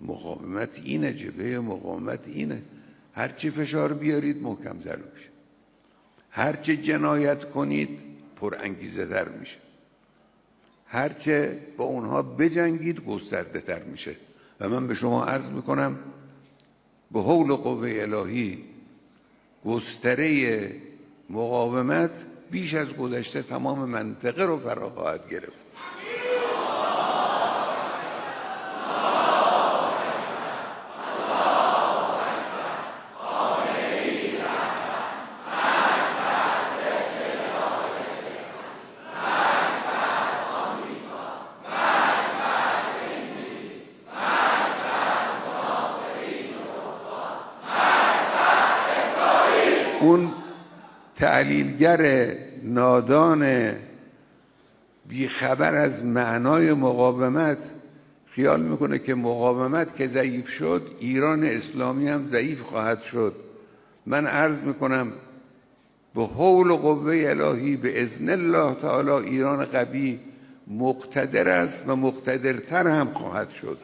مقاومت اینه، جبهه مقاومت اینه. هرچی فشار بیارید محکم تر میشه، هرچه جنایت کنید پر انگیزه تر میشه، هرچه با اونها بجنگید گسترده تر میشه. و من به شما عرض میکنم به حول و قوه الهی گستره مقاومت بیش از گذشته تمام منطقه رو فرا خواهد گرفت. اون تعلیلگر نادان بیخبر از معنای مقاومت خیال میکنه که مقاومت که ضعیف شد ایران اسلامی هم ضعیف خواهد شد. من عرض میکنم به حول و قوه الهی به اذن الله تعالی ایران قوی مقتدر است و مقتدرتر هم خواهد شد.